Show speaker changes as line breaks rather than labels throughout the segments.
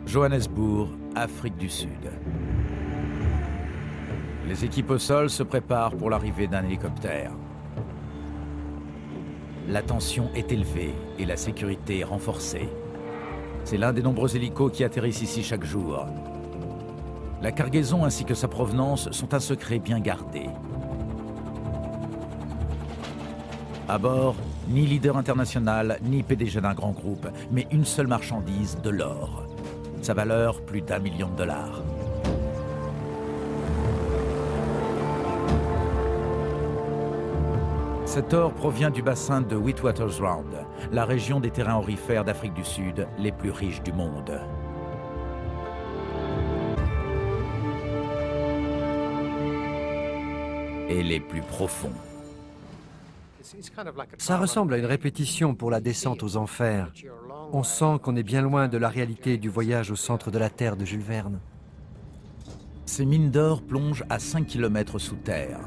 Johannesburg, Afrique du Sud. Les équipes au sol se préparent pour l'arrivée d'un hélicoptère. La tension est élevée et la sécurité renforcée. C'est l'un des nombreux hélicos qui atterrissent ici chaque jour. La cargaison ainsi que sa provenance sont un secret bien gardé. À bord, ni leader international, ni PDG d'un grand groupe, mais une seule marchandise, de l'or. Sa valeur, plus d'1 million de dollars. Cet or provient du bassin de Witwatersrand, la région des terrains aurifères d'Afrique du Sud les plus riches du monde. Et les plus profonds.
Ça ressemble à une répétition pour la descente aux enfers. On sent qu'on est bien loin de la réalité du voyage au centre de la Terre de Jules Verne.
Ces mines d'or plongent à 5 km sous terre.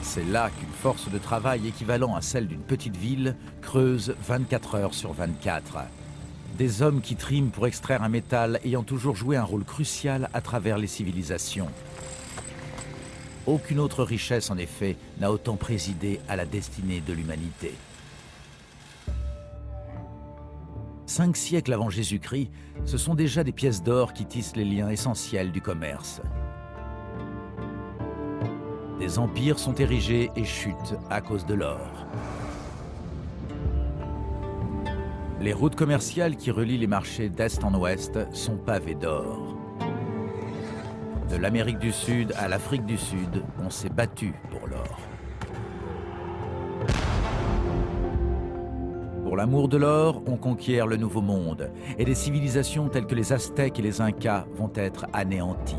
C'est là qu'une force de travail équivalent à celle d'une petite ville creuse 24 heures sur 24. Des hommes qui triment pour extraire un métal ayant toujours joué un rôle crucial à travers les civilisations. Aucune autre richesse, en effet, n'a autant présidé à la destinée de l'humanité. 5 siècles avant Jésus-Christ, ce sont déjà des pièces d'or qui tissent les liens essentiels du commerce. Des empires sont érigés et chutent à cause de l'or. Les routes commerciales qui relient les marchés d'est en ouest sont pavées d'or. De l'Amérique du Sud à l'Afrique du Sud, on s'est battu pour l'or. Pour l'amour de l'or, on conquiert le Nouveau Monde, et des civilisations telles que les Aztèques et les Incas vont être anéanties.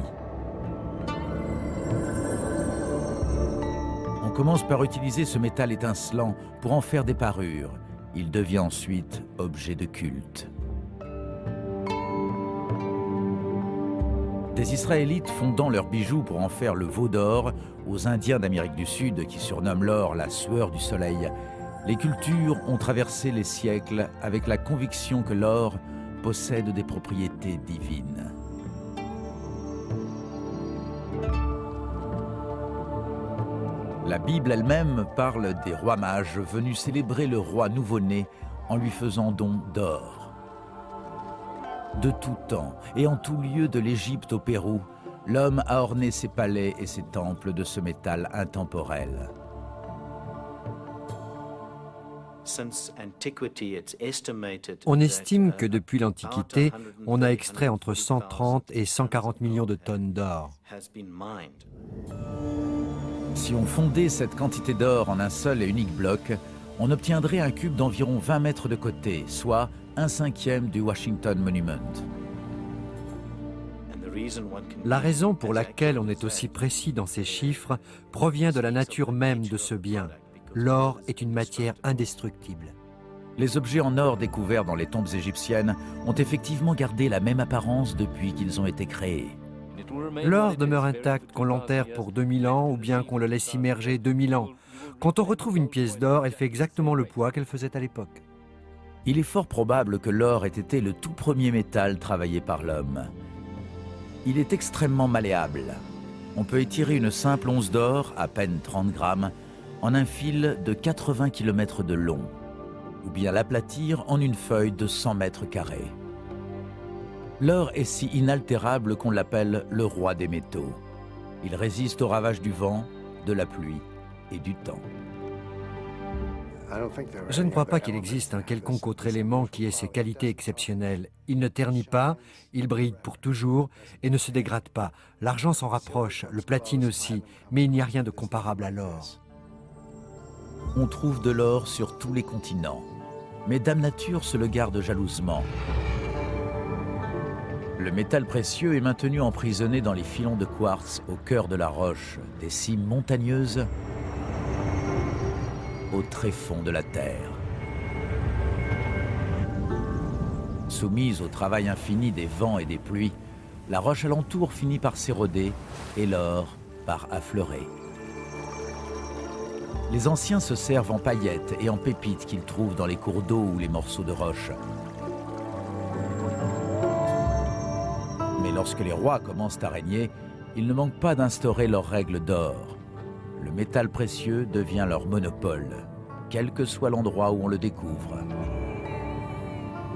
On commence par utiliser ce métal étincelant pour en faire des parures. Il devient ensuite objet de culte. Des Israélites fondant leurs bijoux pour en faire le veau d'or aux Indiens d'Amérique du Sud qui surnomment l'or la sueur du soleil, les cultures ont traversé les siècles avec la conviction que l'or possède des propriétés divines. La Bible elle-même parle des rois mages venus célébrer le roi nouveau-né en lui faisant don d'or. De tout temps et en tout lieu de l'Égypte au Pérou, l'homme a orné ses palais et ses temples de ce métal intemporel.
On estime que depuis l'Antiquité, on a extrait entre 130 et 140 millions de tonnes d'or.
Si on fondait cette quantité d'or en un seul et unique bloc, on obtiendrait un cube d'environ 20 mètres de côté, soit 1/5 du Washington Monument.
La raison pour laquelle on est aussi précis dans ces chiffres provient de la nature même de ce bien. L'or est une matière indestructible.
Les objets en or découverts dans les tombes égyptiennes ont effectivement gardé la même apparence depuis qu'ils ont été créés.
L'or demeure intact qu'on l'enterre pour 2000 ans ou bien qu'on le laisse immerger 2000 ans. Quand on retrouve une pièce d'or, elle fait exactement le poids qu'elle faisait à l'époque.
Il est fort probable que l'or ait été le tout premier métal travaillé par l'homme. Il est extrêmement malléable. On peut étirer une simple once d'or, à peine 30 grammes, en un fil de 80 km de long, ou bien l'aplatir en une feuille de 100 mètres carrés. L'or est si inaltérable qu'on l'appelle le roi des métaux. Il résiste aux ravages du vent, de la pluie et du temps.
Je ne crois pas qu'il existe un quelconque autre élément qui ait ces qualités exceptionnelles. Il ne ternit pas, il brille pour toujours et ne se dégrade pas. L'argent s'en rapproche, le platine aussi, mais il n'y a rien de comparable à l'or.
On trouve de l'or sur tous les continents, mais Dame Nature se le garde jalousement. Le métal précieux est maintenu emprisonné dans les filons de quartz au cœur de la roche, des cimes montagneuses au tréfonds de la terre. Soumise au travail infini des vents et des pluies, la roche alentour finit par s'éroder et l'or par affleurer. Les anciens se servent en paillettes et en pépites qu'ils trouvent dans les cours d'eau ou les morceaux de roche. Mais lorsque les rois commencent à régner, ils ne manquent pas d'instaurer leurs règles d'or. Le métal précieux devient leur monopole, quel que soit l'endroit où on le découvre.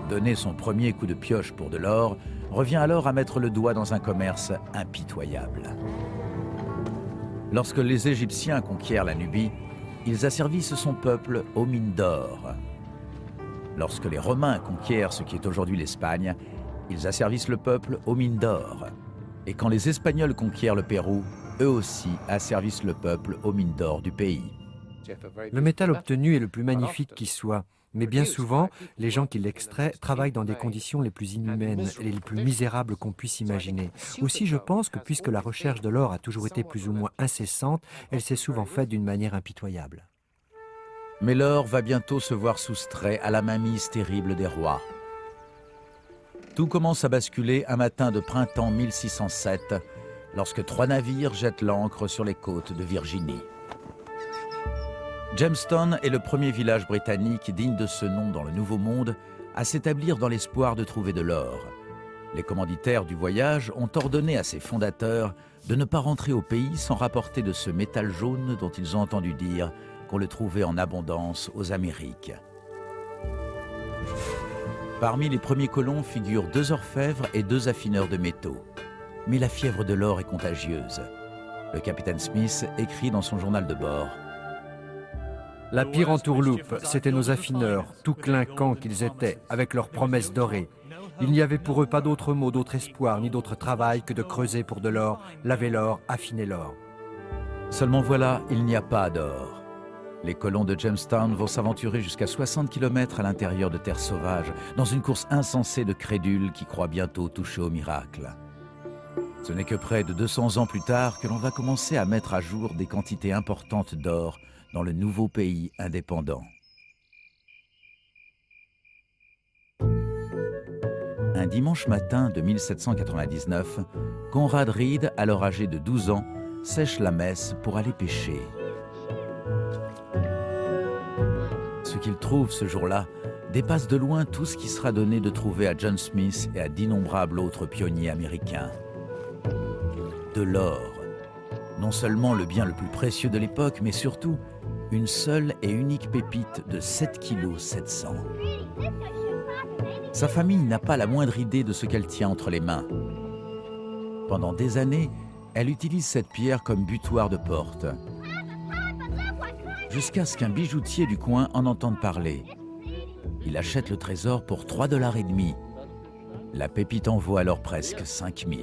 Donner son premier coup de pioche pour de l'or revient alors à mettre le doigt dans un commerce impitoyable. Lorsque les Égyptiens conquièrent la Nubie, ils asservissent son peuple aux mines d'or. Lorsque les Romains conquièrent ce qui est aujourd'hui l'Espagne, ils asservissent le peuple aux mines d'or. Et quand les Espagnols conquièrent le Pérou, eux aussi asservissent le peuple aux mines d'or du pays.
Le métal obtenu est le plus magnifique qui soit, mais bien souvent, les gens qui l'extraient travaillent dans des conditions les plus inhumaines et les plus misérables qu'on puisse imaginer. Aussi, je pense que puisque la recherche de l'or a toujours été plus ou moins incessante, elle s'est souvent faite d'une manière impitoyable.
Mais l'or va bientôt se voir soustrait à la mainmise terrible des rois. Tout commence à basculer un matin de printemps 1607, lorsque 3 navires jettent l'ancre sur les côtes de Virginie. Jamestown est le premier village britannique digne de ce nom dans le Nouveau Monde à s'établir dans l'espoir de trouver de l'or. Les commanditaires du voyage ont ordonné à ses fondateurs de ne pas rentrer au pays sans rapporter de ce métal jaune dont ils ont entendu dire qu'on le trouvait en abondance aux Amériques. Parmi les premiers colons figurent 2 orfèvres et 2 affineurs de métaux. Mais la fièvre de l'or est contagieuse. Le capitaine Smith écrit dans son journal de bord:
La pire entourloupe, c'étaient nos affineurs, tout clinquants qu'ils étaient, avec leurs promesses dorées. Il n'y avait pour eux pas d'autre mot, d'autre espoir, ni d'autre travail que de creuser pour de l'or, laver l'or, affiner l'or.
Seulement voilà, il n'y a pas d'or. Les colons de Jamestown vont s'aventurer jusqu'à 60 km à l'intérieur de terres sauvages, dans une course insensée de crédules qui croient bientôt toucher au miracle. Ce n'est que près de 200 ans plus tard que l'on va commencer à mettre à jour des quantités importantes d'or dans le nouveau pays indépendant. Un dimanche matin de 1799, Conrad Reed, alors âgé de 12 ans, sèche la messe pour aller pêcher. Ce qu'il trouve ce jour-là dépasse de loin tout ce qui sera donné de trouver à John Smith et à d'innombrables autres pionniers américains. De l'or. Non seulement le bien le plus précieux de l'époque, mais surtout une seule et unique pépite de 7,7 kg. Sa famille n'a pas la moindre idée de ce qu'elle tient entre les mains. Pendant des années, elle utilise cette pierre comme butoir de porte. Jusqu'à ce qu'un bijoutier du coin en entende parler. Il achète le trésor pour 3,5 $. La pépite en vaut alors presque 5 000.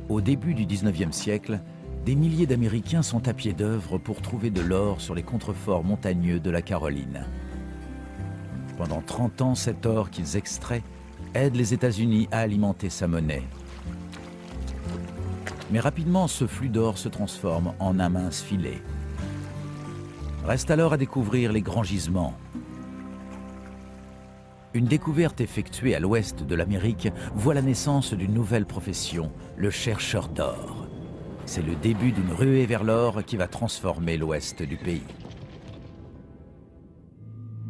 Au début du 19e siècle, des milliers d'Américains sont à pied d'œuvre pour trouver de l'or sur les contreforts montagneux de la Caroline. Pendant 30 ans, cet or qu'ils extraient aide les États-Unis à alimenter sa monnaie. Mais rapidement, ce flux d'or se transforme en un mince filet. Reste alors à découvrir les grands gisements. Une découverte effectuée à l'ouest de l'Amérique voit la naissance d'une nouvelle profession, le chercheur d'or. C'est le début d'une ruée vers l'or qui va transformer l'ouest du pays.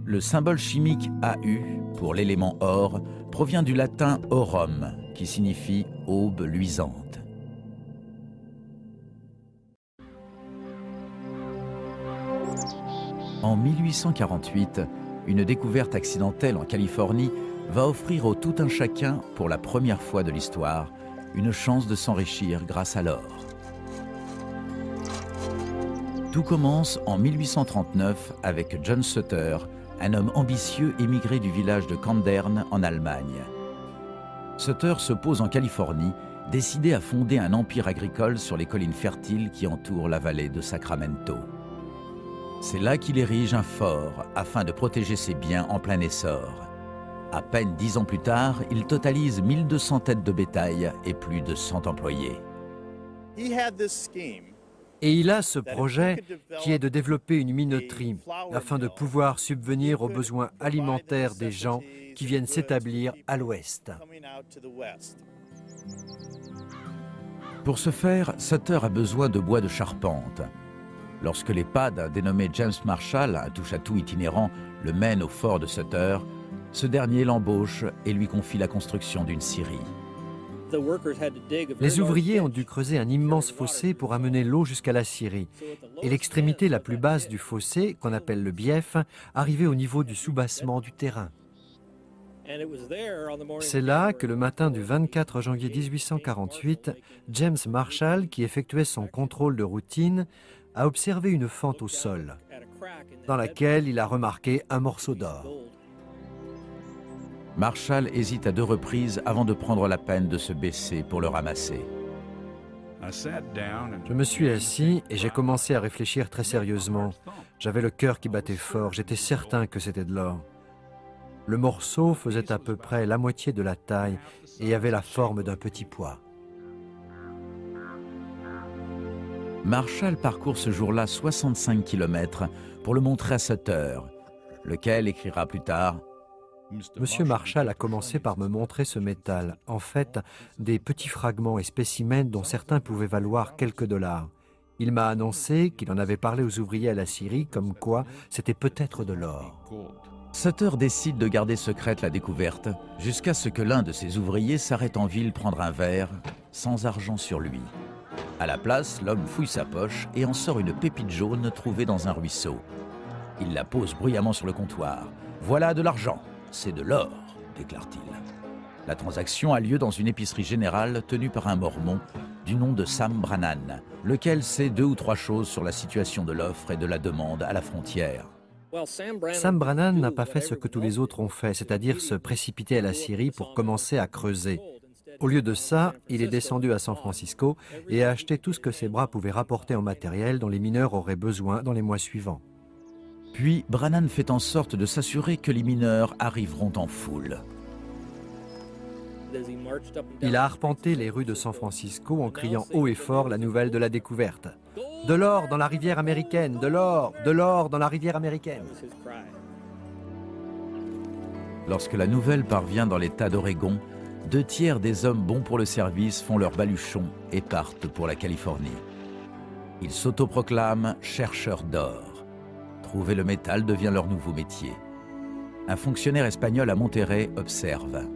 Le symbole chimique AU pour l'élément or provient du latin aurum, qui signifie aube luisante. En 1848, une découverte accidentelle en Californie va offrir au tout un chacun, pour la première fois de l'histoire, une chance de s'enrichir grâce à l'or. Tout commence en 1839 avec John Sutter, un homme ambitieux émigré du village de Kandern en Allemagne. Sutter se pose en Californie, décidé à fonder un empire agricole sur les collines fertiles qui entourent la vallée de Sacramento. C'est là qu'il érige un fort afin de protéger ses biens en plein essor. À peine 10 ans plus tard, il totalise 1200 têtes de bétail et plus de 100 employés.
Et il a ce projet qui est de développer une minoterie afin de pouvoir subvenir aux besoins alimentaires des gens qui viennent s'établir à l'ouest.
Pour ce faire, Sutter a besoin de bois de charpente. Lorsque les pas d'un dénommé James Marshall, un touche-à-tout itinérant, le mènent au fort de Sutter, ce dernier l'embauche et lui confie la construction d'une scierie.
Les ouvriers ont dû creuser un immense fossé pour amener l'eau jusqu'à la scierie. Et l'extrémité la plus basse du fossé, qu'on appelle le bief, arrivait au niveau du soubassement du terrain. C'est là que le matin du 24 janvier 1848, James Marshall, qui effectuait son contrôle de routine, a observé une fente au sol, dans laquelle il a remarqué un morceau d'or.
Marshall hésite à 2 reprises avant de prendre la peine de se baisser pour le ramasser.
Je me suis assis et j'ai commencé à réfléchir très sérieusement. J'avais le cœur qui battait fort, j'étais certain que c'était de l'or. Le morceau faisait à peu près la moitié de la taille et avait la forme d'un petit pois.
Marshall parcourt ce jour-là 65 km pour le montrer à Sutter, lequel écrira plus tard:
Monsieur Marshall a commencé par me montrer ce métal, en fait, des petits fragments et spécimens dont certains pouvaient valoir quelques dollars. Il m'a annoncé qu'il en avait parlé aux ouvriers à la scierie, comme quoi c'était peut-être de l'or.
Sutter décide de garder secrète la découverte jusqu'à ce que l'un de ses ouvriers s'arrête en ville prendre un verre, sans argent sur lui. À la place, l'homme fouille sa poche et en sort une pépite jaune trouvée dans un ruisseau. Il la pose bruyamment sur le comptoir. « Voilà de l'argent, c'est de l'or », déclare-t-il. La transaction a lieu dans une épicerie générale tenue par un mormon du nom de Sam Brannan, lequel sait 2 ou 3 choses sur la situation de l'offre et de la demande à la frontière.
Sam Brannan n'a pas fait ce que tous les autres ont fait, c'est-à-dire se précipiter à la scierie pour commencer à creuser. Au lieu de ça, il est descendu à San Francisco et a acheté tout ce que ses bras pouvaient rapporter en matériel dont les mineurs auraient besoin dans les mois suivants.
Puis Brannan fait en sorte de s'assurer que les mineurs arriveront en foule.
Il a arpenté les rues de San Francisco en criant haut et fort la nouvelle de la découverte. De l'or dans la rivière américaine, de l'or dans la rivière américaine.
Lorsque la nouvelle parvient dans l'État d'Oregon, 2 tiers des hommes bons pour le service font leur baluchon et partent pour la Californie. Ils s'autoproclament chercheurs d'or. Trouver le métal devient leur nouveau métier. Un fonctionnaire espagnol à Monterrey observe.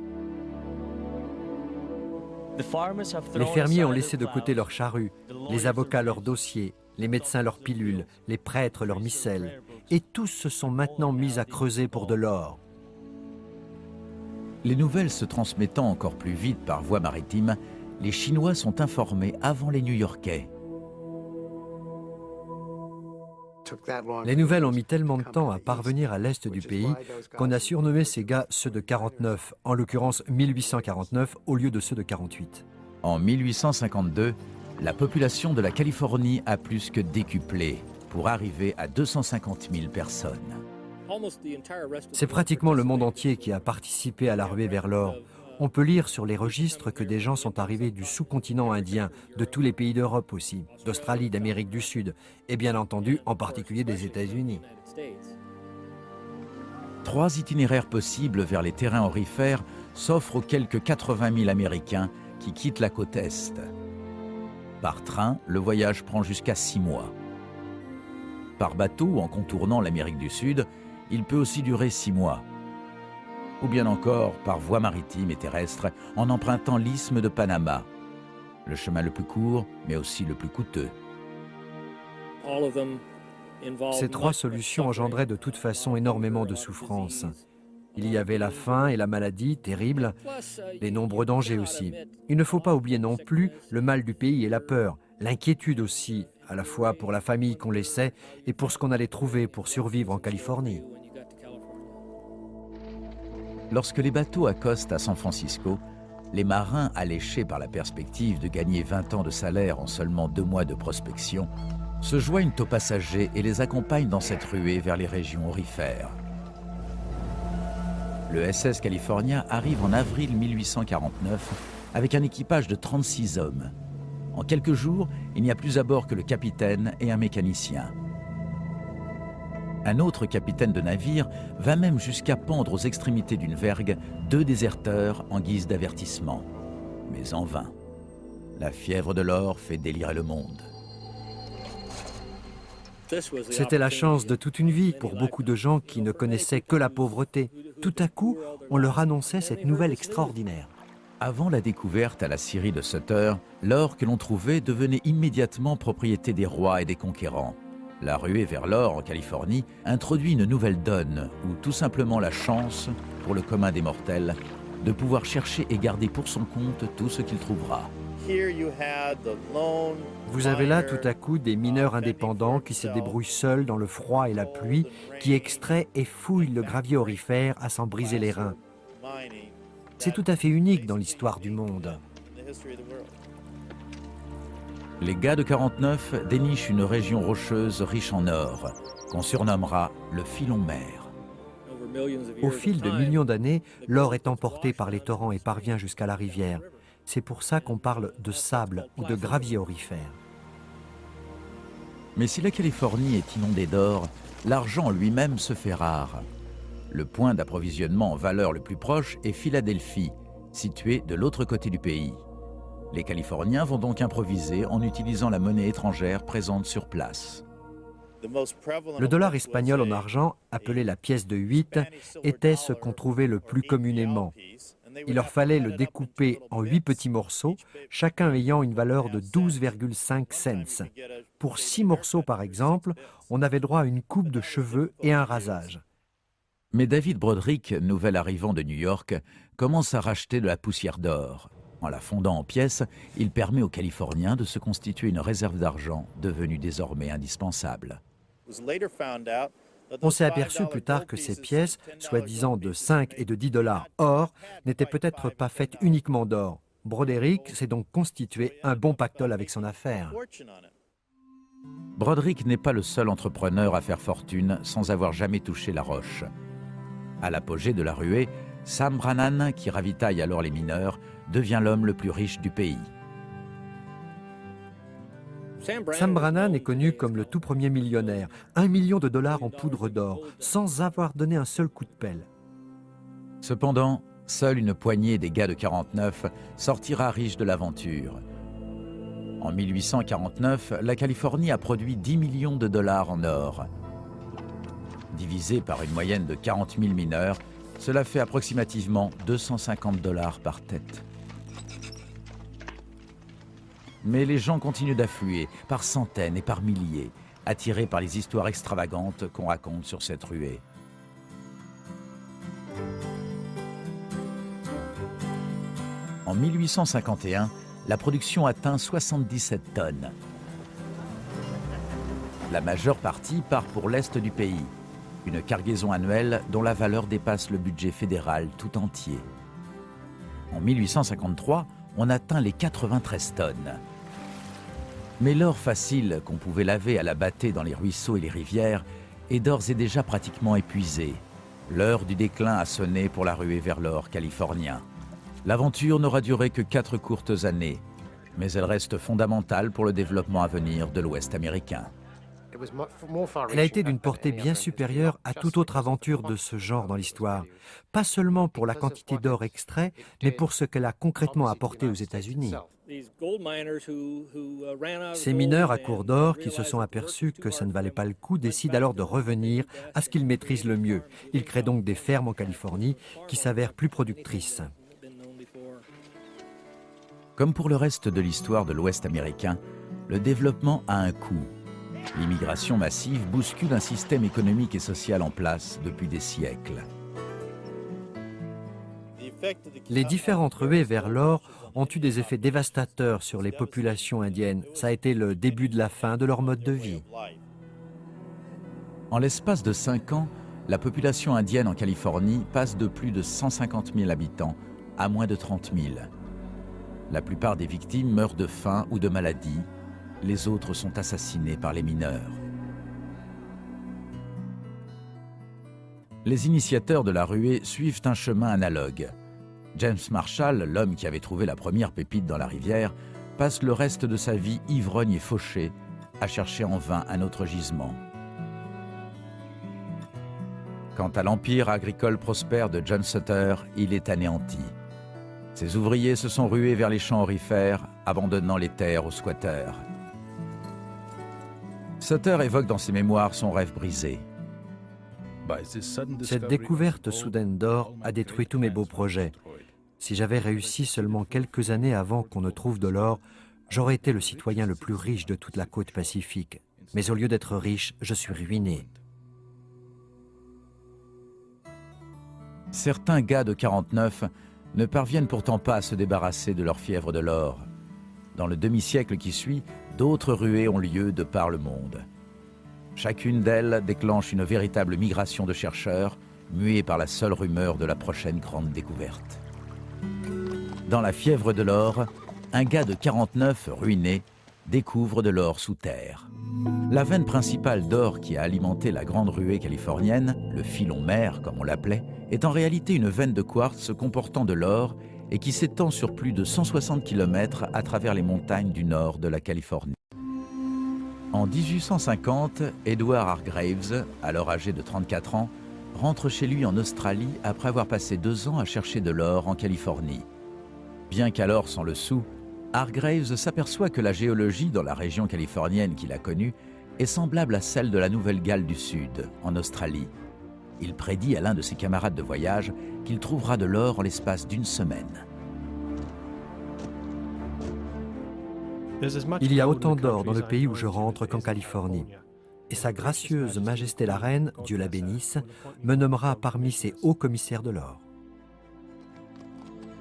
Les fermiers ont laissé de côté leurs charrues, les avocats leurs dossiers, les médecins leurs pilules, les prêtres leurs missels, et tous se sont maintenant mis à creuser pour de l'or.
Les nouvelles se transmettant encore plus vite par voie maritime, les Chinois sont informés avant les New-Yorkais.
Les nouvelles ont mis tellement de temps à parvenir à l'est du pays qu'on a surnommé ces gars ceux de 49, en l'occurrence 1849 au lieu de ceux de 48.
En 1852, la population de la Californie a plus que décuplé pour arriver à 250 000 personnes.
C'est pratiquement le monde entier qui a participé à la ruée vers l'or. On peut lire sur les registres que des gens sont arrivés du sous-continent indien, de tous les pays d'Europe aussi, d'Australie, d'Amérique du Sud, et bien entendu, en particulier des États-Unis.
3 itinéraires possibles vers les terrains aurifères s'offrent aux quelques 80 000 Américains qui quittent la côte Est. Par train, le voyage prend jusqu'à 6 mois. Par bateau, en contournant l'Amérique du Sud, il peut aussi durer 6 mois. Ou bien encore par voie maritime et terrestre en empruntant l'isthme de Panama, le chemin le plus court mais aussi le plus coûteux.
Ces 3 solutions engendraient de toute façon énormément de souffrances. Il y avait la faim et la maladie terribles, les nombreux dangers aussi. Il ne faut pas oublier non plus le mal du pays et la peur, l'inquiétude aussi, à la fois pour la famille qu'on laissait et pour ce qu'on allait trouver pour survivre en Californie.
Lorsque les bateaux accostent à San Francisco, les marins, alléchés par la perspective de gagner 20 ans de salaire en seulement 2 mois de prospection, se joignent aux passagers et les accompagnent dans cette ruée vers les régions aurifères. Le SS California arrive en avril 1849 avec un équipage de 36 hommes. En quelques jours, il n'y a plus à bord que le capitaine et un mécanicien. Un autre capitaine de navire va même jusqu'à pendre aux extrémités d'une vergue 2 déserteurs en guise d'avertissement, mais en vain. La fièvre de l'or fait délirer le monde.
C'était la chance de toute une vie pour beaucoup de gens qui ne connaissaient que la pauvreté. Tout à coup, on leur annonçait cette nouvelle extraordinaire.
Avant la découverte à la scierie de Sutter, l'or que l'on trouvait devenait immédiatement propriété des rois et des conquérants. La ruée vers l'or en Californie introduit une nouvelle donne, ou tout simplement la chance, pour le commun des mortels, de pouvoir chercher et garder pour son compte tout ce qu'il trouvera.
Vous avez là tout à coup des mineurs indépendants qui se débrouillent seuls dans le froid et la pluie, qui extraient et fouillent le gravier aurifère à s'en briser les reins. C'est tout à fait unique dans l'histoire du monde.
Les gars de 49 dénichent une région rocheuse riche en or, qu'on surnommera le filon mer.
Au fil de millions d'années, l'or est emporté par les torrents et parvient jusqu'à la rivière. C'est pour ça qu'on parle de sable ou de gravier aurifère.
Mais si la Californie est inondée d'or, l'argent lui-même se fait rare. Le point d'approvisionnement en valeur le plus proche est Philadelphie, situé de l'autre côté du pays. Les Californiens vont donc improviser en utilisant la monnaie étrangère présente sur place.
Le dollar espagnol en argent, appelé la pièce de 8, était ce qu'on trouvait le plus communément. Il leur fallait le découper en 8 petits morceaux, chacun ayant une valeur de 12,5 cents. Pour 6 morceaux par exemple, on avait droit à une coupe de cheveux et un rasage.
Mais David Broderick, nouvel arrivant de New York, commence à racheter de la poussière d'or. En la fondant en pièces, il permet aux Californiens de se constituer une réserve d'argent devenue désormais indispensable.
On s'est aperçu plus tard que ces pièces, soi-disant de 5 et de 10 dollars or, n'étaient peut-être pas faites uniquement d'or. Broderick s'est donc constitué un bon pactole avec son affaire.
Broderick n'est pas le seul entrepreneur à faire fortune sans avoir jamais touché la roche. À l'apogée de la ruée, Sam Brannan, qui ravitaille alors les mineurs, devient l'homme le plus riche du pays.
Sam Brannan est connu comme le tout premier millionnaire, 1 million de dollars en poudre d'or, sans avoir donné un seul coup de pelle.
Cependant, seule une poignée des gars de 49 sortira riche de l'aventure. En 1849, la Californie a produit 10 millions de dollars en or. Divisé par une moyenne de 40 000 mineurs, cela fait approximativement 250 dollars par tête. Mais les gens continuent d'affluer, par centaines et par milliers, attirés par les histoires extravagantes qu'on raconte sur cette ruée. En 1851, la production atteint 77 tonnes. La majeure partie part pour l'est du pays, une cargaison annuelle dont la valeur dépasse le budget fédéral tout entier. En 1853, on atteint les 93 tonnes. Mais l'or facile qu'on pouvait laver à la bâtée dans les ruisseaux et les rivières est d'ores et déjà pratiquement épuisé. L'heure du déclin a sonné pour la ruée vers l'or californien. L'aventure n'aura duré que 4 courtes années, mais elle reste fondamentale pour le développement à venir de l'Ouest américain.
Elle a été d'une portée bien supérieure à toute autre aventure de ce genre dans l'histoire, pas seulement pour la quantité d'or extrait, mais pour ce qu'elle a concrètement apporté aux États-Unis. Ces mineurs à court d'or qui se sont aperçus que ça ne valait pas le coup décident alors de revenir à ce qu'ils maîtrisent le mieux. Ils créent donc des fermes en Californie qui s'avèrent plus productrices.
Comme pour le reste de l'histoire de l'Ouest américain, le développement a un coût. L'immigration massive bouscule un système économique et social en place depuis des siècles.
Les différentes ruées vers l'or ont eu des effets dévastateurs sur les populations indiennes. Ça a été le début de la fin de leur mode de vie.
En l'espace de 5 ans, la population indienne en Californie passe de plus de 150 000 habitants à moins de 30 000. La plupart des victimes meurent de faim ou de maladie. Les autres sont assassinés par les mineurs. Les initiateurs de la ruée suivent un chemin analogue. James Marshall, l'homme qui avait trouvé la première pépite dans la rivière, passe le reste de sa vie ivrogne et fauché à chercher en vain un autre gisement. Quant à l'empire agricole prospère de John Sutter, il est anéanti. Ses ouvriers se sont rués vers les champs aurifères abandonnant les terres aux squatteurs. Sutter évoque dans ses mémoires son rêve brisé.
Cette découverte soudaine d'or a détruit tous mes beaux projets. Si j'avais réussi seulement quelques années avant qu'on ne trouve de l'or, j'aurais été le citoyen le plus riche de toute la côte pacifique. Mais au lieu d'être riche, je suis ruiné.
Certains gars de 49 ne parviennent pourtant pas à se débarrasser de leur fièvre de l'or. Dans le demi-siècle qui suit, d'autres ruées ont lieu de par le monde. Chacune d'elles déclenche une véritable migration de chercheurs, mués par la seule rumeur de la prochaine grande découverte. Dans la fièvre de l'or, un gars de 49, ruiné, découvre de l'or sous terre. La veine principale d'or qui a alimenté la grande ruée californienne, le filon mer comme on l'appelait, est en réalité une veine de quartz comportant de l'or et qui s'étend sur plus de 160 km à travers les montagnes du nord de la Californie. En 1850, Edward Hargreaves, alors âgé de 34 ans, rentre chez lui en Australie après avoir passé 2 ans à chercher de l'or en Californie. Bien qu'alors sans le sou, Hargreaves s'aperçoit que la géologie dans la région californienne qu'il a connue est semblable à celle de la Nouvelle-Galles du Sud, en Australie. Il prédit à l'un de ses camarades de voyage qu'il trouvera de l'or en l'espace d'1 semaine.
Il y a autant d'or dans le pays où je rentre qu'en Californie. Et sa gracieuse Majesté la Reine, Dieu la bénisse, me nommera parmi ses hauts commissaires de l'or.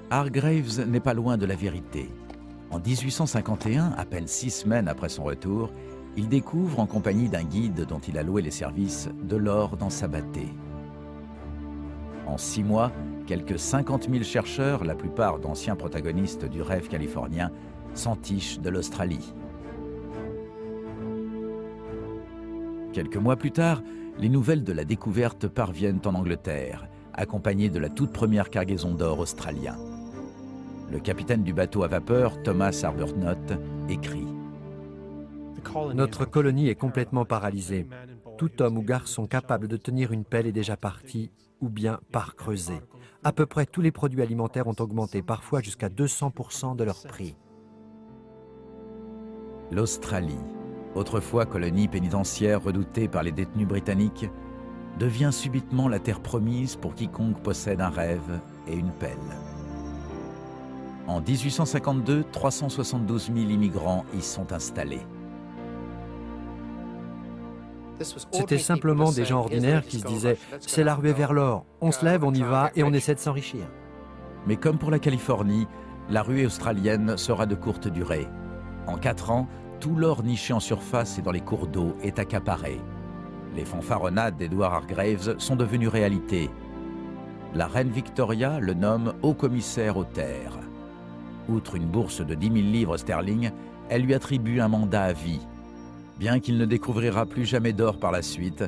Hargreaves n'est pas loin de la vérité. En 1851, à peine 6 semaines après son retour, il découvre, en compagnie d'un guide dont il a loué les services, de l'or dans sa battée. En 6 mois, quelques 50 000 chercheurs, la plupart d'anciens protagonistes du rêve californien, s'entichent de l'Australie. Quelques mois plus tard, les nouvelles de la découverte parviennent en Angleterre, accompagnées de la toute première cargaison d'or australien. Le capitaine du bateau à vapeur, Thomas Arbuthnot, écrit «
Notre colonie est complètement paralysée. Tout homme ou garçon capable de tenir une pelle est déjà parti, ou bien part creusé. À peu près tous les produits alimentaires ont augmenté, parfois jusqu'à 200% de leur prix. »
L'Australie, autrefois colonie pénitentiaire redoutée par les détenus britanniques, devient subitement la terre promise pour quiconque possède un rêve et une pelle. En 1852, 372 000 immigrants y sont installés.
C'était simplement des gens ordinaires qui se disaient « c'est la ruée vers l'or, on se lève, on y va et on essaie de s'enrichir ».
Mais comme pour la Californie, la ruée australienne sera de courte durée. En 4 ans, tout l'or niché en surface et dans les cours d'eau est accaparé. Les fanfaronnades d'Edward Hargreaves sont devenues réalité. La reine Victoria le nomme haut-commissaire aux terres. Outre une bourse de 10 000 livres sterling, elle lui attribue un mandat à vie. Bien qu'il ne découvrira plus jamais d'or par la suite,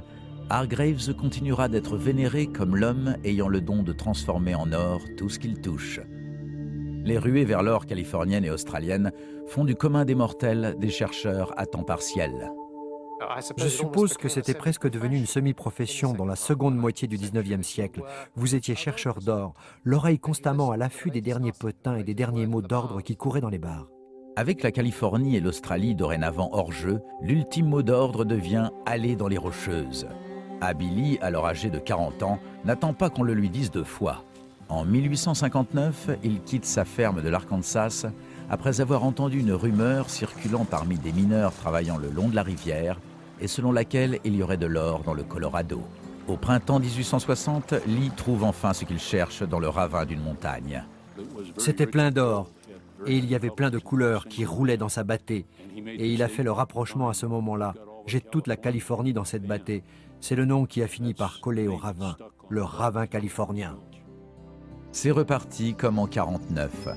Hargreaves continuera d'être vénéré comme l'homme ayant le don de transformer en or tout ce qu'il touche. Les ruées vers l'or californienne et australienne font du commun des mortels des chercheurs à temps partiel.
Je suppose que c'était presque devenu une semi-profession dans la seconde moitié du 19e siècle. Vous étiez chercheur d'or, l'oreille constamment à l'affût des derniers potins et des derniers mots d'ordre qui couraient dans les bars.
Avec la Californie et l'Australie dorénavant hors jeu, l'ultime mot d'ordre devient « aller dans les rocheuses ». Billy, alors âgé de 40 ans, n'attend pas qu'on le lui dise 2 fois. En 1859, il quitte sa ferme de l'Arkansas après avoir entendu une rumeur circulant parmi des mineurs travaillant le long de la rivière et selon laquelle il y aurait de l'or dans le Colorado. Au printemps 1860, Lee trouve enfin ce qu'il cherche dans le ravin d'une montagne.
C'était plein d'or et il y avait plein de couleurs qui roulaient dans sa battée. Et il a fait le rapprochement à ce moment-là. J'ai toute la Californie dans cette battée. C'est le nom qui a fini par coller au ravin, le ravin californien.
C'est reparti comme en 1949.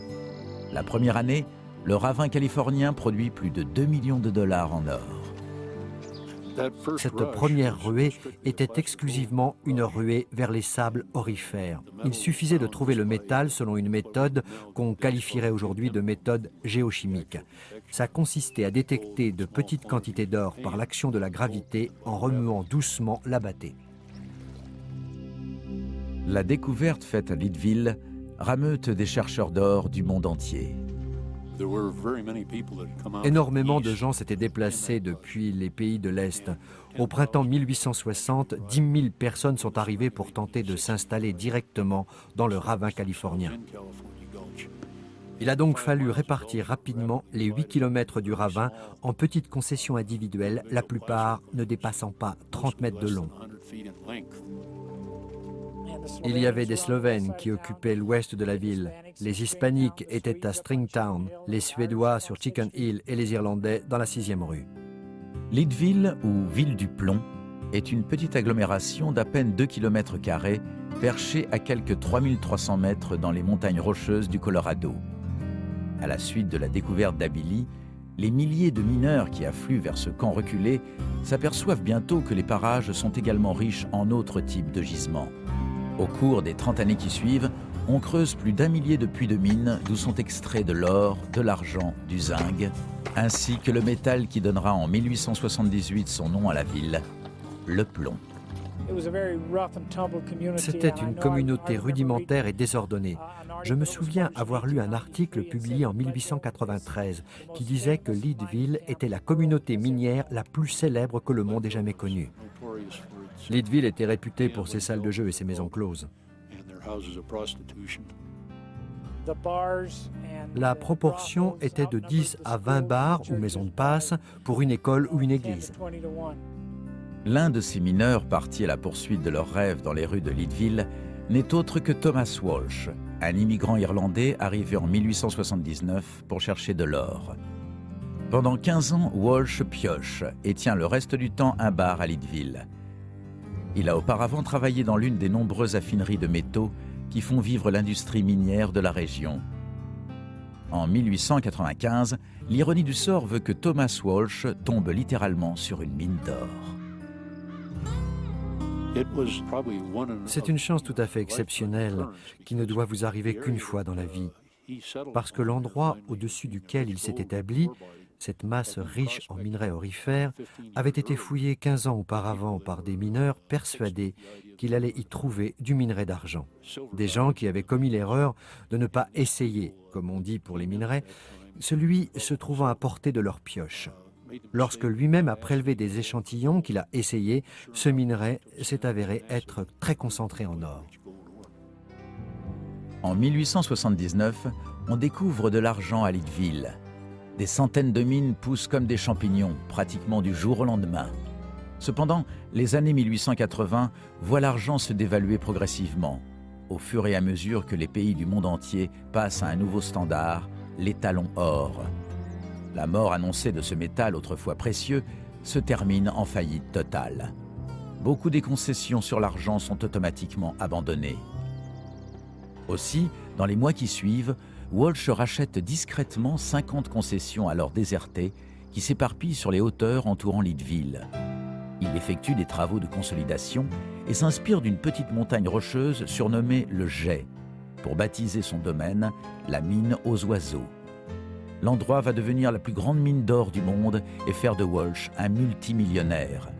La première année, le ravin californien produit plus de 2 millions de dollars en or.
Cette première ruée était exclusivement une ruée vers les sables aurifères. Il suffisait de trouver le métal selon une méthode qu'on qualifierait aujourd'hui de méthode géochimique. Ça consistait à détecter de petites quantités d'or par l'action de la gravité en remuant doucement la battée.
La découverte faite à Leadville rameute des chercheurs d'or du monde entier.
Énormément de gens s'étaient déplacés depuis les pays de l'Est. Au printemps 1860, 10 000 personnes sont arrivées pour tenter de s'installer directement dans le ravin californien. Il a donc fallu répartir rapidement les 8 km du ravin en petites concessions individuelles, la plupart ne dépassant pas 30 mètres de long. Il y avait des Slovènes qui occupaient l'ouest de la ville, les Hispaniques étaient à Stringtown, les Suédois sur Chicken Hill et les Irlandais dans la 6e rue.
Leadville, ou Ville du Plomb, est une petite agglomération d'à peine 2 km², perchée à quelques 3300 mètres dans les montagnes rocheuses du Colorado. À la suite de la découverte d'Abilene, les milliers de mineurs qui affluent vers ce camp reculé s'aperçoivent bientôt que les parages sont également riches en autres types de gisements. Au cours des 30 années qui suivent, on creuse plus d'1 millier de puits de mines d'où sont extraits de l'or, de l'argent, du zinc, ainsi que le métal qui donnera en 1878 son nom à la ville, le plomb.
C'était une communauté rudimentaire et désordonnée. Je me souviens avoir lu un article publié en 1893 qui disait que Leadville était la communauté minière la plus célèbre que le monde ait jamais connue. Leadville était réputée pour ses salles de jeu et ses maisons closes. La proportion était de 10 à 20 bars ou maisons de passe pour une école ou une église.
L'un de ces mineurs partis à la poursuite de leurs rêves dans les rues de Leadville n'est autre que Thomas Walsh, un immigrant irlandais arrivé en 1879 pour chercher de l'or. Pendant 15 ans, Walsh pioche et tient le reste du temps un bar à Leadville. Il a auparavant travaillé dans l'une des nombreuses affineries de métaux qui font vivre l'industrie minière de la région. En 1895, l'ironie du sort veut que Thomas Walsh tombe littéralement sur une mine d'or.
C'est une chance tout à fait exceptionnelle qui ne doit vous arriver qu'une fois dans la vie, parce que l'endroit au-dessus duquel il s'est établi, cette masse riche en minerais aurifères, avait été fouillé 15 ans auparavant par des mineurs persuadés qu'il allait y trouver du minerai d'argent. Des gens qui avaient commis l'erreur de ne pas essayer, comme on dit pour les minerais, celui se trouvant à portée de leur pioche. Lorsque lui-même a prélevé des échantillons qu'il a essayés, ce minerai s'est avéré être très concentré en or.
En 1879, on découvre de l'argent à Leadville. Des centaines de mines poussent comme des champignons, pratiquement du jour au lendemain. Cependant, les années 1880 voient l'argent se dévaluer progressivement, au fur et à mesure que les pays du monde entier passent à un nouveau standard, l'étalon or. La mort annoncée de ce métal autrefois précieux se termine en faillite totale. Beaucoup des concessions sur l'argent sont automatiquement abandonnées. Aussi, dans les mois qui suivent, Walsh rachète discrètement 50 concessions alors désertées qui s'éparpillent sur les hauteurs entourant Leadville. Il effectue des travaux de consolidation et s'inspire d'une petite montagne rocheuse surnommée le Jet pour baptiser son domaine la mine aux oiseaux. L'endroit va devenir la plus grande mine d'or du monde et faire de Walsh un multimillionnaire.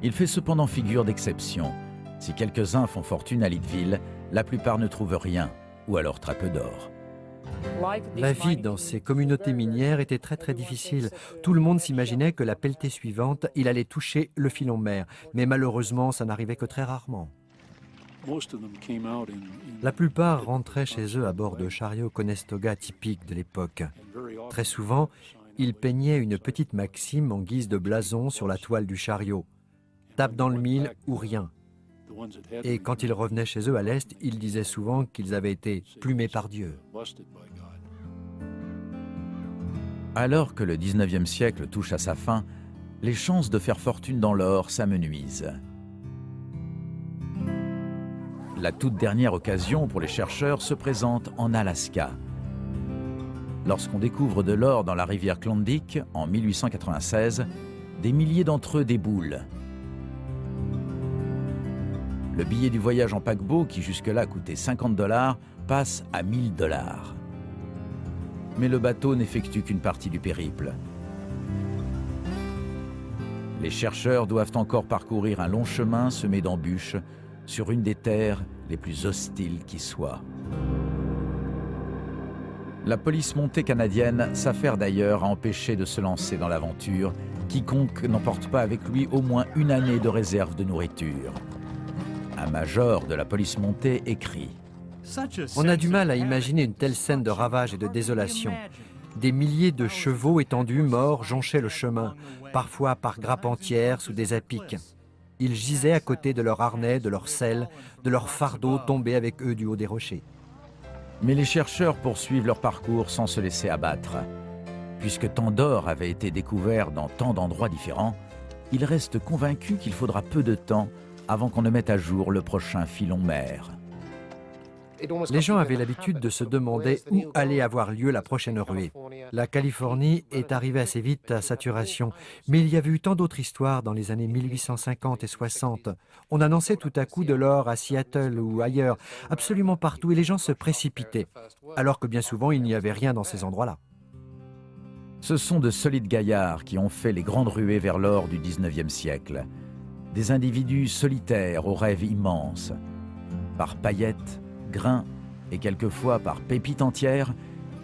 Il fait cependant figure d'exception. Si quelques-uns font fortune à Leadville, la plupart ne trouvent rien, ou alors très peu d'or.
La vie dans ces communautés minières était très difficile. Tout le monde s'imaginait que la pelletée suivante, il allait toucher le filon mer. Mais malheureusement, ça n'arrivait que très rarement. La plupart rentraient chez eux à bord de chariots Conestoga typiques de l'époque. Très souvent, ils peignaient une petite maxime en guise de blason sur la toile du chariot. Tape dans le mille ou rien. Et quand ils revenaient chez eux à l'Est, ils disaient souvent qu'ils avaient été plumés par Dieu.
Alors que le 19e siècle touche à sa fin, les chances de faire fortune dans l'or s'amenuisent. La toute dernière occasion pour les chercheurs se présente en Alaska. Lorsqu'on découvre de l'or dans la rivière Klondike en 1896, des milliers d'entre eux déboulent. Le billet du voyage en paquebot, qui jusque-là coûtait 50 $, passe à 1000 $. Mais le bateau n'effectue qu'une partie du périple. Les chercheurs doivent encore parcourir un long chemin semé d'embûches sur une des terres les plus hostiles qui soient. La police montée canadienne s'affaire d'ailleurs à empêcher de se lancer dans l'aventure quiconque n'emporte pas avec lui au moins une année de réserve de nourriture. Un major de la police montée écrit «
On a du mal à imaginer une telle scène de ravage et de désolation. Des milliers de chevaux étendus, morts, jonchaient le chemin, parfois par grappes entières sous des apics. Ils gisaient à côté de leurs harnais, de leurs selles, de leurs fardeaux tombés avec eux du haut des rochers. »
Mais les chercheurs poursuivent leur parcours sans se laisser abattre. Puisque tant d'or avait été découvert dans tant d'endroits différents, ils restent convaincus qu'il faudra peu de temps avant qu'on ne mette à jour le prochain filon mer.
Les gens avaient l'habitude de se demander où allait avoir lieu la prochaine ruée. La Californie est arrivée assez vite à saturation, mais il y avait eu tant d'autres histoires dans les années 1850 et 60. On annonçait tout à coup de l'or à Seattle ou ailleurs, absolument partout, et les gens se précipitaient, alors que bien souvent il n'y avait rien dans ces endroits-là.
Ce sont de solides gaillards qui ont fait les grandes ruées vers l'or du 19e siècle. Des individus solitaires aux rêves immenses. Par paillettes, grains et quelquefois par pépites entières,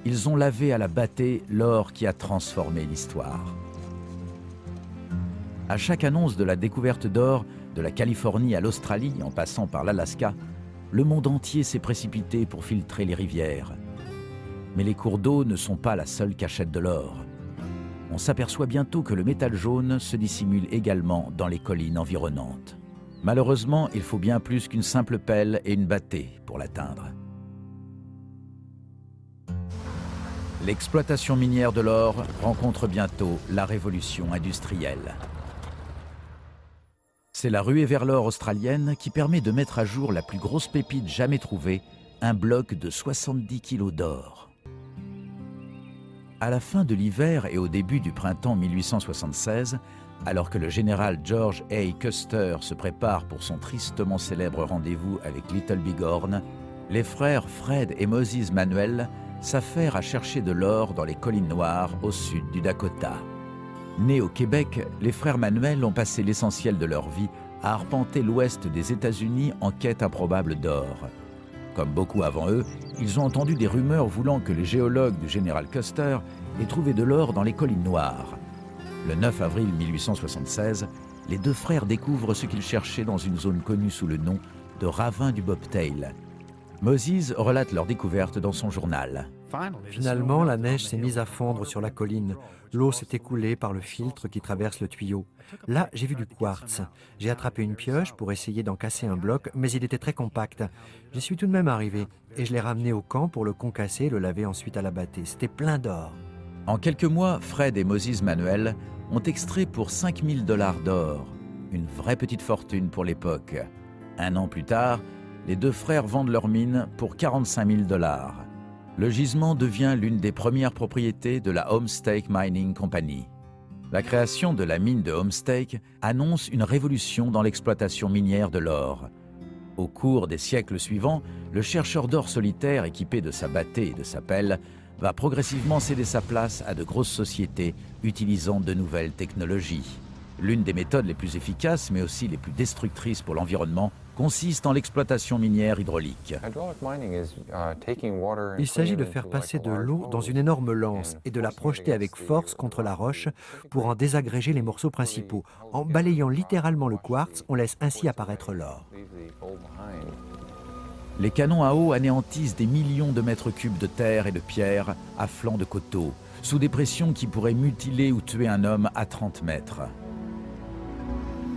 ils ont lavé à la bâtée l'or qui a transformé l'histoire. À chaque annonce de la découverte d'or, de la Californie à l'Australie en passant par l'Alaska, le monde entier s'est précipité pour filtrer les rivières. Mais les cours d'eau ne sont pas la seule cachette de l'or. On s'aperçoit bientôt que le métal jaune se dissimule également dans les collines environnantes. Malheureusement, il faut bien plus qu'une simple pelle et une bâtée pour l'atteindre. L'exploitation minière de l'or rencontre bientôt la révolution industrielle. C'est la ruée vers l'or australienne qui permet de mettre à jour la plus grosse pépite jamais trouvée, un bloc de 70 kilos d'or. À la fin de l'hiver et au début du printemps 1876, alors que le général George A. Custer se prépare pour son tristement célèbre rendez-vous avec Little Bighorn, les frères Fred et Moses Manuel s'affairent à chercher de l'or dans les collines noires au sud du Dakota. Nés au Québec, les frères Manuel ont passé l'essentiel de leur vie à arpenter l'ouest des États-Unis en quête improbable d'or. Comme beaucoup avant eux, ils ont entendu des rumeurs voulant que les géologues du général Custer aient trouvé de l'or dans les collines noires. Le 9 avril 1876, les deux frères découvrent ce qu'ils cherchaient dans une zone connue sous le nom de ravin du Bobtail. Moses relate leur découverte dans son journal.
Finalement, la neige s'est mise à fondre sur la colline. L'eau s'est écoulée par le filtre qui traverse le tuyau. Là, j'ai vu du quartz. J'ai attrapé une pioche pour essayer d'en casser un bloc, mais il était très compact. J'y suis tout de même arrivé et je l'ai ramené au camp pour le concasser et le laver ensuite à la bâtée. C'était plein d'or.
En quelques mois, Fred et Moses Manuel ont extrait pour 5 000 $ d'or, une vraie petite fortune pour l'époque. Un an plus tard, les deux frères vendent leur mine pour 45 000 $. Le gisement devient l'une des premières propriétés de la Homestake Mining Company. La création de la mine de Homestake annonce une révolution dans l'exploitation minière de l'or. Au cours des siècles suivants, le chercheur d'or solitaire équipé de sa bâtée et de sa pelle va progressivement céder sa place à de grosses sociétés utilisant de nouvelles technologies. L'une des méthodes les plus efficaces, mais aussi les plus destructrices pour l'environnement, consiste en l'exploitation minière hydraulique.
Il s'agit de faire passer de l'eau dans une énorme lance et de la projeter avec force contre la roche pour en désagréger les morceaux principaux. En balayant littéralement le quartz, on laisse ainsi apparaître l'or.
Les canons à eau anéantissent des millions de mètres cubes de terre et de pierre à flanc de coteaux, sous des pressions qui pourraient mutiler ou tuer un homme à 30 mètres.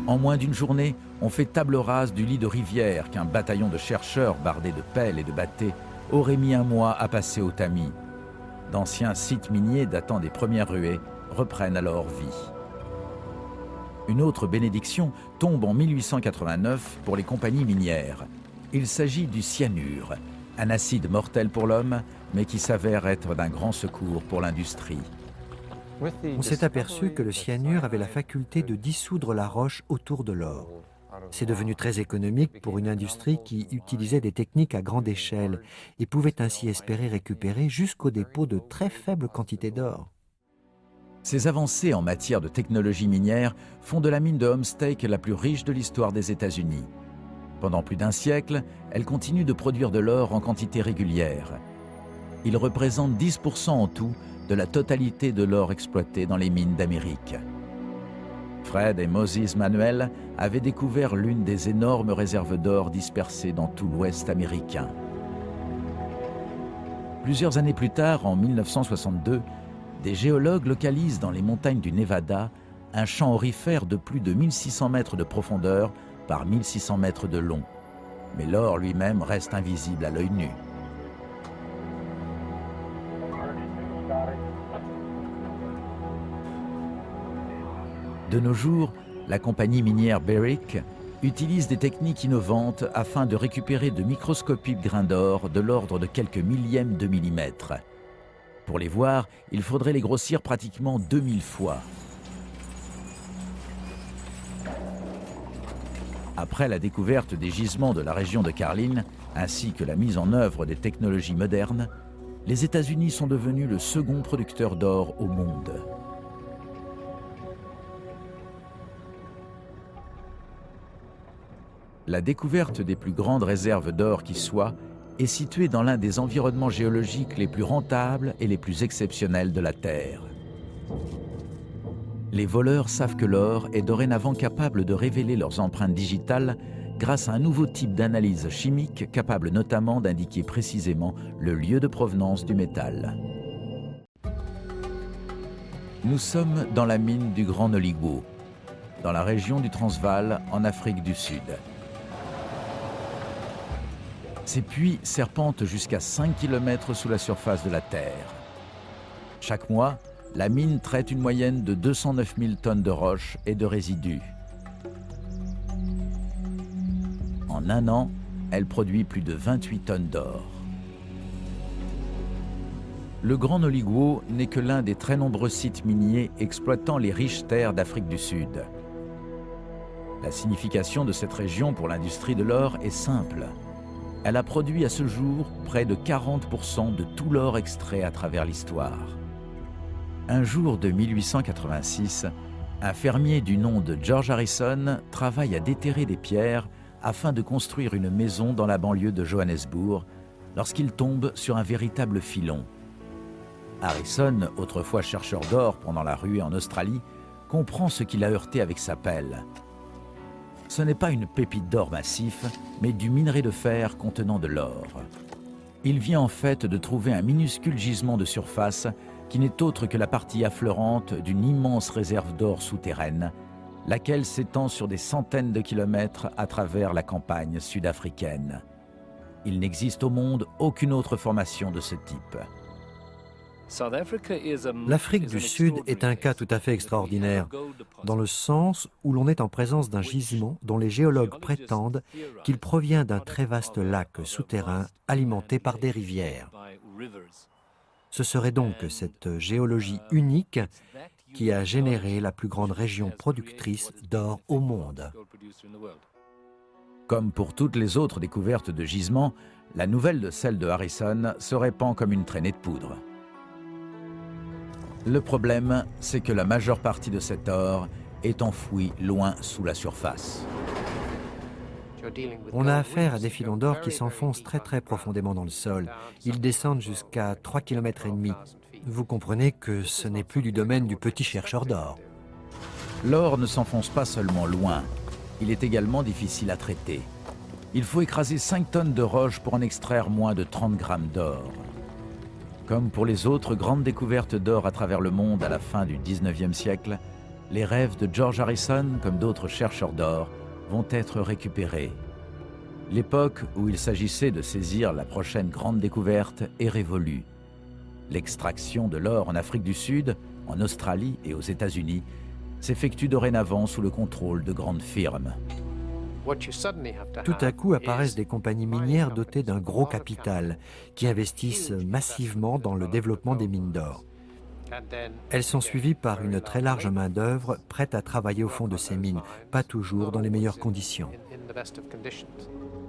En moins d'une journée, on fait table rase du lit de rivière qu'un bataillon de chercheurs bardés de pelles et de bâtées aurait mis un mois à passer au tamis. D'anciens sites miniers datant des premières ruées reprennent alors vie. Une autre bénédiction tombe en 1889 pour les compagnies minières. Il s'agit du cyanure, un acide mortel pour l'homme, mais qui s'avère être d'un grand secours pour l'industrie.
On s'est aperçu que le cyanure avait la faculté de dissoudre la roche autour de l'or. C'est devenu très économique pour une industrie qui utilisait des techniques à grande échelle et pouvait ainsi espérer récupérer jusqu'au dépôt de très faibles quantités d'or.
Ces avancées en matière de technologie minière font de la mine de Homestake la plus riche de l'histoire des États-Unis. Pendant plus d'un siècle, elle continue de produire de l'or en quantité régulière. Il représente 10% en tout de la totalité de l'or exploité dans les mines d'Amérique. Fred et Moses Manuel avaient découvert l'une des énormes réserves d'or dispersées dans tout l'Ouest américain. Plusieurs années plus tard, en 1962, des géologues localisent dans les montagnes du Nevada un champ aurifère de plus de 1600 mètres de profondeur par 1600 mètres de long. Mais l'or lui-même reste invisible à l'œil nu. De nos jours, la compagnie minière Barrick utilise des techniques innovantes afin de récupérer de microscopiques grains d'or de l'ordre de quelques millièmes de millimètre. Pour les voir, il faudrait les grossir pratiquement 2000 fois. Après la découverte des gisements de la région de Carlin, ainsi que la mise en œuvre des technologies modernes, les États-Unis sont devenus le second producteur d'or au monde. La découverte des plus grandes réserves d'or qui soient est située dans l'un des environnements géologiques les plus rentables et les plus exceptionnels de la Terre. Les voleurs savent que l'or est dorénavant capable de révéler leurs empreintes digitales grâce à un nouveau type d'analyse chimique capable notamment d'indiquer précisément le lieu de provenance du métal. Nous sommes dans la mine du Grand Noligwo, dans la région du Transvaal, en Afrique du Sud. Ces puits serpentent jusqu'à 5 km sous la surface de la Terre. Chaque mois, la mine traite une moyenne de 209 000 tonnes de roches et de résidus. En un an, elle produit plus de 28 tonnes d'or. Le Grand Noligwo n'est que l'un des très nombreux sites miniers exploitant les riches terres d'Afrique du Sud. La signification de cette région pour l'industrie de l'or est simple. Elle a produit à ce jour près de 40% de tout l'or extrait à travers l'histoire. Un jour de 1886, un fermier du nom de George Harrison travaille à déterrer des pierres afin de construire une maison dans la banlieue de Johannesburg lorsqu'il tombe sur un véritable filon. Harrison, autrefois chercheur d'or pendant la ruée en Australie, comprend ce qu'il a heurté avec sa pelle. Ce n'est pas une pépite d'or massif, mais du minerai de fer contenant de l'or. Il vient en fait de trouver un minuscule gisement de surface qui n'est autre que la partie affleurante d'une immense réserve d'or souterraine, laquelle s'étend sur des centaines de kilomètres à travers la campagne sud-africaine. Il n'existe au monde aucune autre formation de ce type.
L'Afrique du Sud est un cas tout à fait extraordinaire, dans le sens où l'on est en présence d'un gisement dont les géologues prétendent qu'il provient d'un très vaste lac souterrain alimenté par des rivières. Ce serait donc cette géologie unique qui a généré la plus grande région productrice d'or au monde.
Comme pour toutes les autres découvertes de gisements, la nouvelle de celle de Harrison se répand comme une traînée de poudre. Le problème, c'est que la majeure partie de cet or est enfouie loin sous la surface.
On a affaire à des filons d'or qui s'enfoncent très profondément dans le sol. Ils descendent jusqu'à 3,5 km. Vous comprenez que ce n'est plus du domaine du petit chercheur d'or.
L'or ne s'enfonce pas seulement loin, il est également difficile à traiter. Il faut écraser 5 tonnes de roche pour en extraire moins de 30 grammes d'or. Comme pour les autres grandes découvertes d'or à travers le monde à la fin du 19e siècle, les rêves de George Harrison, comme d'autres chercheurs d'or, vont être récupérés. L'époque où il s'agissait de saisir la prochaine grande découverte est révolue. L'extraction de l'or en Afrique du Sud, en Australie et aux États-Unis s'effectue dorénavant sous le contrôle de grandes firmes.
Tout à coup apparaissent des compagnies minières dotées d'un gros capital qui investissent massivement dans le développement des mines d'or. Elles sont suivies par une très large main-d'œuvre prête à travailler au fond de ces mines, pas toujours dans les meilleures conditions.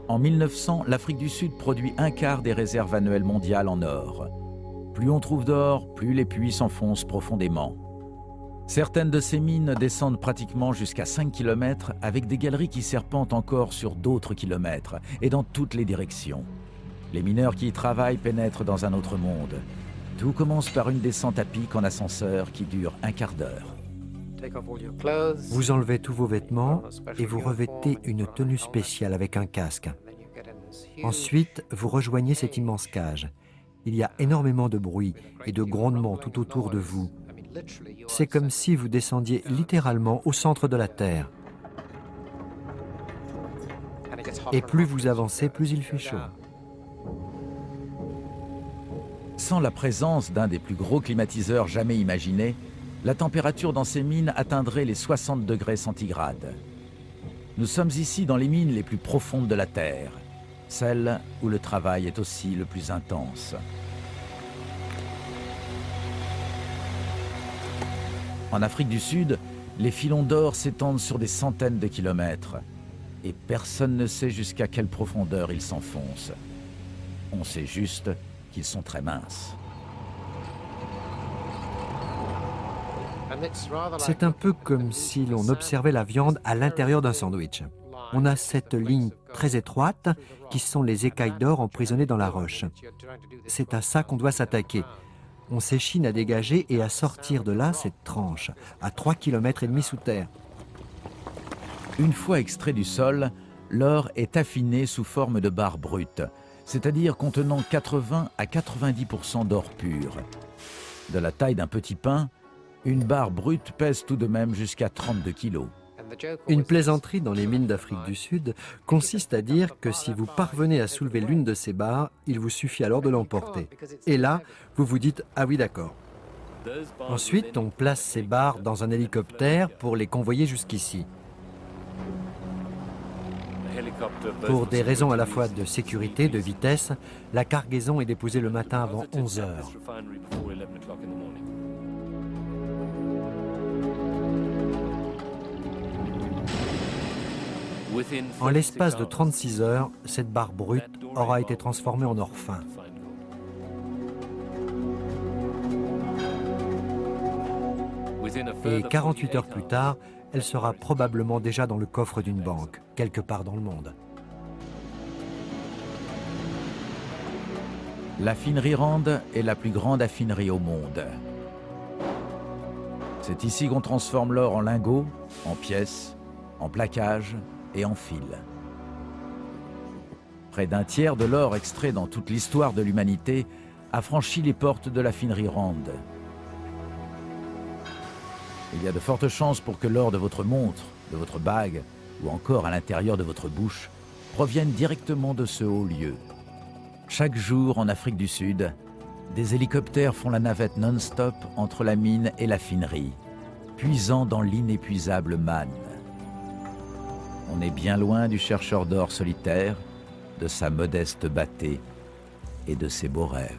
En 1900, l'Afrique du Sud produit un quart des réserves annuelles mondiales en or. Plus on trouve d'or, plus les puits s'enfoncent profondément. Certaines de ces mines descendent pratiquement jusqu'à 5 km avec des galeries qui serpentent encore sur d'autres kilomètres et dans toutes les directions. Les mineurs qui y travaillent pénètrent dans un autre monde. Tout commence par une descente à pic en ascenseur qui dure un quart d'heure.
Vous enlevez tous vos vêtements et vous revêtez une tenue spéciale avec un casque. Ensuite, vous rejoignez cette immense cage. Il y a énormément de bruit et de grondements tout autour de vous. C'est comme si vous descendiez littéralement au centre de la Terre. Et plus vous avancez, plus il fait chaud.
Sans la présence d'un des plus gros climatiseurs jamais imaginés, la température dans ces mines atteindrait les 60 degrés centigrades. Nous sommes ici dans les mines les plus profondes de la Terre, celles où le travail est aussi le plus intense. En Afrique du Sud, les filons d'or s'étendent sur des centaines de kilomètres et personne ne sait jusqu'à quelle profondeur ils s'enfoncent. On sait juste qu'ils sont très minces.
C'est un peu comme si l'on observait la viande à l'intérieur d'un sandwich. On a cette ligne très étroite qui sont les écailles d'or emprisonnées dans la roche. C'est à ça qu'on doit s'attaquer. On s'échine à dégager et à sortir de là cette tranche, à 3,5 km sous terre.
Une fois extrait du sol, l'or est affiné sous forme de barres brutes, c'est-à-dire contenant 80 à 90% d'or pur. De la taille d'un petit pain, une barre brute pèse tout de même jusqu'à 32 kilos.
Une plaisanterie dans les mines d'Afrique du Sud consiste à dire que si vous parvenez à soulever l'une de ces barres, il vous suffit alors de l'emporter. Et là, vous vous dites « Ah oui, d'accord ». Ensuite, on place ces barres dans un hélicoptère pour les convoyer jusqu'ici. Pour des raisons à la fois de sécurité, de vitesse, la cargaison est déposée le matin avant 11 heures. En l'espace de 36 heures, cette barre brute aura été transformée en or fin. Et 48 heures plus tard, elle sera probablement déjà dans le coffre d'une banque, quelque part dans le monde.
L'affinerie Rand est la plus grande affinerie au monde. C'est ici qu'on transforme l'or en lingots, en pièces, en plaquages et en fils. Près d'un tiers de l'or extrait dans toute l'histoire de l'humanité a franchi les portes de l'affinerie Rand. Il y a de fortes chances pour que l'or de votre montre, de votre bague ou encore à l'intérieur de votre bouche provienne directement de ce haut lieu. Chaque jour en Afrique du Sud, des hélicoptères font la navette non-stop entre la mine et l'affinerie, puisant dans l'inépuisable manne. On est bien loin du chercheur d'or solitaire, de sa modeste bâtée et de ses beaux rêves.